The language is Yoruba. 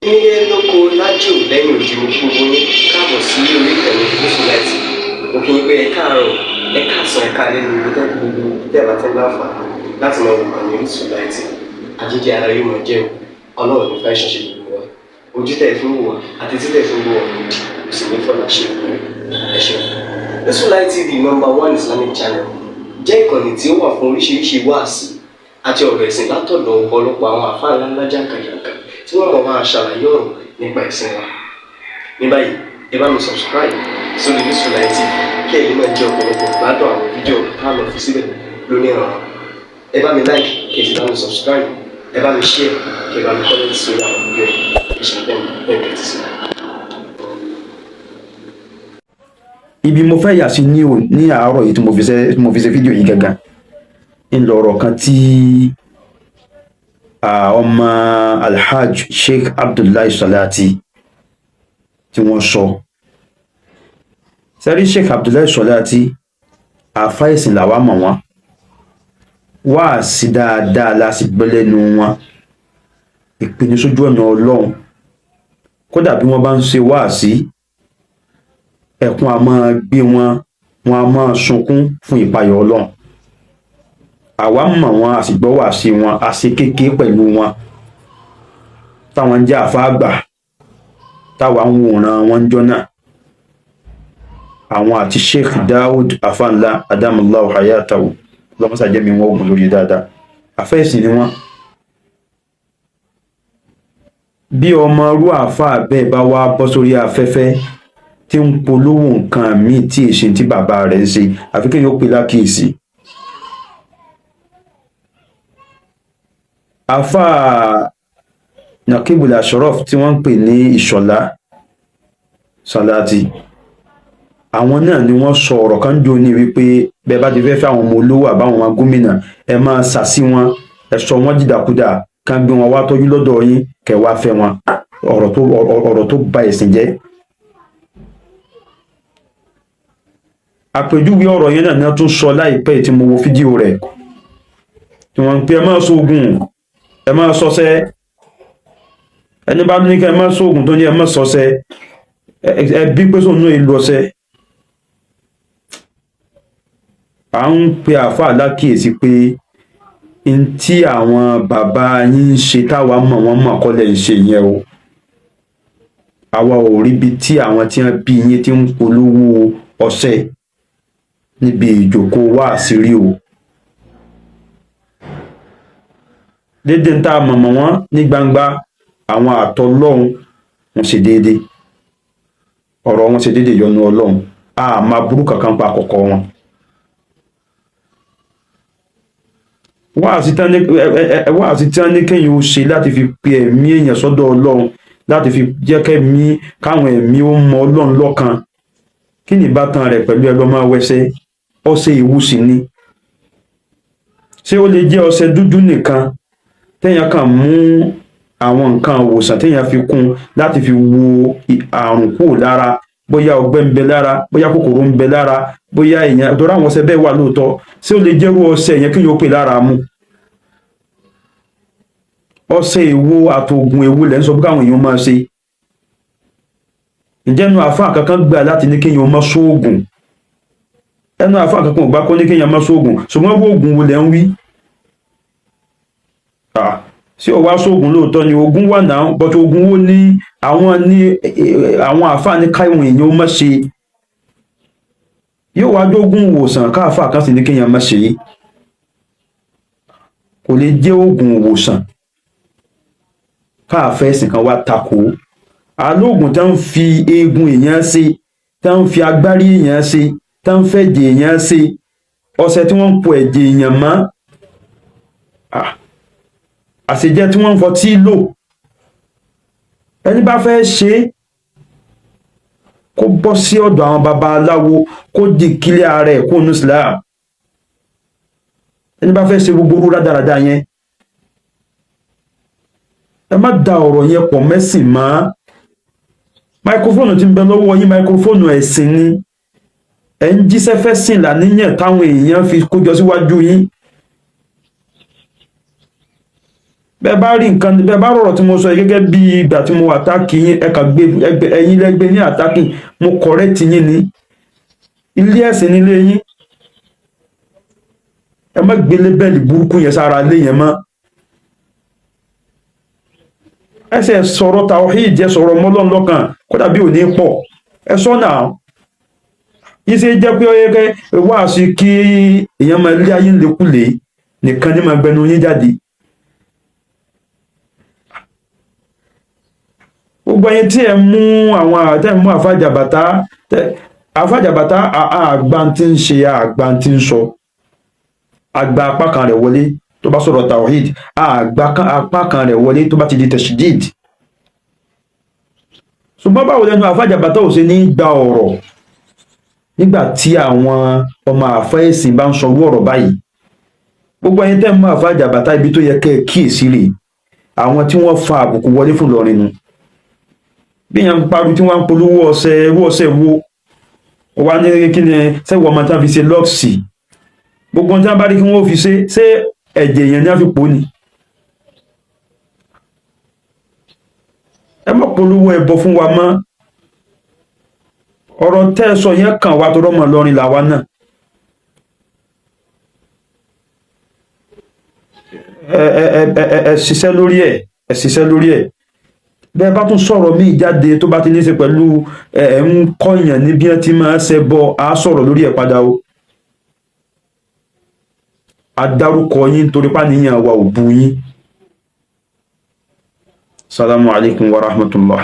Nílé lóko lájò lẹ́yìn òdì mo kí gbogbo yín káàbọ̀ sí orí ìkànnì Yusufullahi. Mo kí yín pé ẹ káàárọ̀, ẹ káàsán, ẹ káalẹ́ ní ibi tẹ́lẹ̀ gbogbo tẹ́lẹ̀ àti láǹfààní láti máa wò ìkànnì Yusufullahi. Àjíjẹ ara yóò máa jẹun, ọlọ́run ní fẹ́ ṣọṣẹ́ gbogbo wa. Ojú tẹ̀ fún wò wá àti títẹ̀ fún wò wá lòdì, kò sì ní fọ́nà ṣe ẹ ṣeun. Yusufullahi TV #1 Islamic channel jẹ́ ìkànnì tí ó wà fún oríṣiríṣi wáàsí àti ọ̀rọ̀ ẹ̀sìn látọ̀dọ̀ ọ̀pọ̀lọpọ̀ àwọn àfáà ńláńlá jàǹkàjàǹkà tí wọ́n mọ̀ máa ṣàlàyé ọ̀rọ̀ nípa ẹ̀sìn wa. Ní báyìí, ẹ bá mi subscribe sórí Yusufullahi TV kí ẹ lè máa jẹ ọ̀pọ̀lọpọ̀ gbádùn àwọn fídíò táwọn fi síbẹ̀ lónìí ọ̀rọ̀. Ẹ bá mi like kí ẹ sì bá mi subscribe, ẹ bá mi share kí ẹ bá mi comment sórí àwọn fídíò yìí. Ìṣẹ̀lẹ̀ bẹ́ẹ̀ bẹ́ẹ̀ ti sí. Ibi mo fẹ́ yà sí ní àárọ̀ yìí tí mo fi ṣe fídíò yìí gangan ń lọ̀rọ̀ kan tí ọmọ Alhaj Sheikh Abdullahi Salati tí wọ́n sọ. Sẹ́rí Sheikh Abdullahi Salati àfá ẹ̀sìn làwa mọ̀ wọ́n, wá sí dáadáa láti gbẹ́lẹ́nu wọn, ìpinnu sójú ọ̀nà Ọlọ́run. Kódà bí wọ́n bá ń ṣe wá sí ẹkún a máa gbé wọn a máa sunkún fún ìpayọ̀ Ọlọ́run. Àwa mọ̀ wọn, a sì gbọ́ wá sí wọn, a ṣe kéèké pẹ̀lú wọn táwọn jẹ́ àfá àgbà táwa ń wòran wọn jọ náà. Àwọn àti Sheikh Daud afánlá adamallahu hayatahu lọ́mọ́sà jẹ́mi wọn ogun lórí dáadáa, àfẹ́ẹ̀sìn ni wọ́n. Bí ọmọ rú àfá bẹ́ẹ̀ bá wá bọ́ sórí afẹ́fẹ́ tí ń polówó nǹkan míì tí èṣe tí bàbá rẹ̀ ń ṣe, àfi kí yóò pè lákìísí. Àfá Nakibul Ashraf tí wọ́n ń pè ní Ìṣọ̀lá Salati, àwọn náà ni wọ́n sọ ọ̀rọ̀ kan jò ní wípé bẹ́ẹ̀ bá ti fẹ́ fẹ́ àwọn ọmọ olówó àbáwọn ọmọ gómìnà, ẹ máa sàsí wọn, ẹ sọ wọ́n dìdàkudà, kan gbé wọn wá tọ́jú lọ́dọ̀ yín kẹwàá fẹ́ wọn. Ọ̀rọ̀ tó ba ẹ̀sìn jẹ́. Àpèjúwe ọ̀rọ̀ yẹn náà ni wọ́n tún sọ láìpẹ́ tí mo wo fídíò rẹ̀ tí wọ́n ń pè ẹ máa sóògùn, ẹ máa sọ́sẹ́. Ẹni bá ní kí ẹ máa sóògùn tó ní ẹ máa sọ́sẹ́, ẹ bí pé sóògùn náà ìlú ọsẹ́. À ń pe àfáà lákìíyèsí pé n tí àwọn bàbá yín ń ṣe táwa mọ̀ wọ́n mọ̀ kọ́lẹ̀ ń ṣe yẹn o. Àwa ò rí bí tí àwọn tí wọ́n bí yín tí ń polówó ọṣẹ níbi ìjókòó wá àṣírí o. Dédé ń tá a mọ̀mọ̀ wọ́n ní gbangba, àwọn àtọlọ́hun wọn ṣe déédé, ọ̀rọ̀ wọn ṣe déédé yọnu Ọlọ́run, a máa burú kankan pa àkọ́kọ́ wọn. Wáàsí tí wọ́n ní kéèyàn ó ṣe láti fi pe ẹ̀mí èèyàn sọ́dọ̀ Ọlọ́run, láti fi jẹ́ káwọn ẹ̀mí ó mọ Ọlọ́run lọ́kan. Kí ni ìbátan rẹ̀ pẹ̀lú ẹgbẹ́ máa wẹsẹ̀? Ọṣẹ ìwúsí ni. Ṣé ó lè jẹ́ ọṣẹ dúdú nìkan téèyàn kàn mú àwọn nǹkan ìwòsàn téèyàn fi kún láti fi wo àrùn kúrò lára, bóyá ọgbẹ́ ń bẹ lára, bóyá kòkòrò ń bẹ lára, bóyá èèyàn tó ráwọn ọṣẹ bẹ́ẹ̀ wà lóòótọ́. Ṣé ó lè jẹ́rú ọṣẹ yẹn kí yóò pè lára mu? Ọṣẹ èwo àtògùn èwo lẹ́ ń sọ bí káwọn èèyàn máa ṣe? Ǹjẹ́ ẹnu àfáà kankan gbà láti ní kéèyàn má sóògùn? Ẹnu àfáà kankan ò gbà kó ní kéèyàn má sóògùn, ṣùgbọ́n oògùn wo lẹ́ ń wí? Sí ọwá sóògùn lóòótọ́ ni oògùn wà náà, but oògùn wo ní àwọn àfáà ní káwọn èèyàn ó má ṣe? Yóò wá dógún ìwòsàn káàfáà kan sì ní kéèyàn má ṣe. Kò lè jẹ́ oògùn ìwòsàn káàfẹ́ ẹ̀sìn kan wá takò. Alóògùn tó ń fi eegun èèyàn ṣe, tó ń fi agbárí èèyàn ṣe, tó ń fẹ̀jẹ̀ èèyàn ṣe, ọṣẹ tí wọ́n ń po ẹ̀jẹ̀ èèyàn mọ́, àṣejẹ tí wọ́n ń fọtí lò. Ẹni bá fẹ́ ṣe kó bọ́ sí ọ̀dọ̀ àwọn babaláwo, kó di kílẹ̀ ara ẹ̀ kó nù Islam. Ẹni bá fẹ́ ṣe gbogbo orú rádaràda yẹn, ẹ má da ọ̀rọ̀ yẹn pọ̀ mẹ́sìn mọ́. Máikrófóònù tí ń bẹ lọ́wọ́ yín, máikrófóònù ẹ̀sìn ni. Ẹ ń jíṣẹ́ fẹ́ sìn làníyàn táwọn èèyàn fi kójọ síwájú yín. bẹ́ẹ̀ bá rí nǹkan bẹ́ẹ̀ bá rọ̀rọ̀ tí mo sọ yìí gẹ́gẹ́ bí ìgbà tí mo àtákì yín ẹ̀ka gbé ẹ̀yin lẹ́gbẹ́ ní àtákì mo kọ̀rẹ́tì yín ní ilé ẹ̀sìn nílé yín ẹ má gbé lébẹ́lì burúkú yẹn sára lé yẹn mọ́ ẹsẹ̀ sọ̀rọ̀ tawhid jẹ́ sọ̀rọ̀ mọ́lọ́n lọ́kàn kódà bí ò ní pọ̀ ẹ sọ náà iṣẹ́ jẹ́ pé ó yẹ kẹ́ wá sí kí èèyàn máa lé ayé lékúlé nìkan ní máa gbẹnu yín jáde gbogbo ẹyin tí ẹ mú àwọn àtẹ mú àfàjàbàtà àgbà tí ń ṣe àgbà tí ń sọ àgbà apá kan rẹ̀ wọlé tó bá sọ̀rọ̀ tawhid àgbà apá kan rẹ̀ wọlé tó bá ti di tashdid ṣùgbọ́n báwo lẹ́nu àfàjàbàtà ò ṣe ní gba ọ̀rọ̀ nígbà tí àwọn ọmọ àfẹ́ẹ̀sìn bá ń sọ ọ̀rọ̀ báyìí gbogbo ẹyin tẹ́ mú àfàjàbàtà ibi tó yẹ kẹ́ ẹ kíyèsí rè àwọn tí wọ́n fa àbùkù wọlé fún Ìlọrin nu bí yẹn ń parí tí wọ́n ń polówó ọṣẹ wo wà ní kí ni sẹ́wọ̀n ọmọ tí wọ́n fi ṣe lọ́ọ̀sì gbogbo tí wọ́n bá rí kí wọ́n fi ṣe ẹ̀jẹ̀ yẹn ní wọ́n fi pò ní ẹ má polówó ẹbọ fún wa mọ́ ọ̀rọ̀ tẹ́ ẹ sọ yẹn kàn wá tó rọ́mọ Ìlọrin làwa náà ẹ ṣiṣẹ́ lórí ẹ̀ bẹ́ẹ̀ bá tún sọ̀rọ̀ míì jáde tó bá ti ní í ṣe pẹ̀lú ń kọ́yàn ní bí wọ́n ti máa ṣe bọ́ a sọ̀rọ̀ lórí ẹ̀ padà o adárúkọ yín torí pàníyàn wa ò bu yín. Salamu alaikum wa rahmatullah.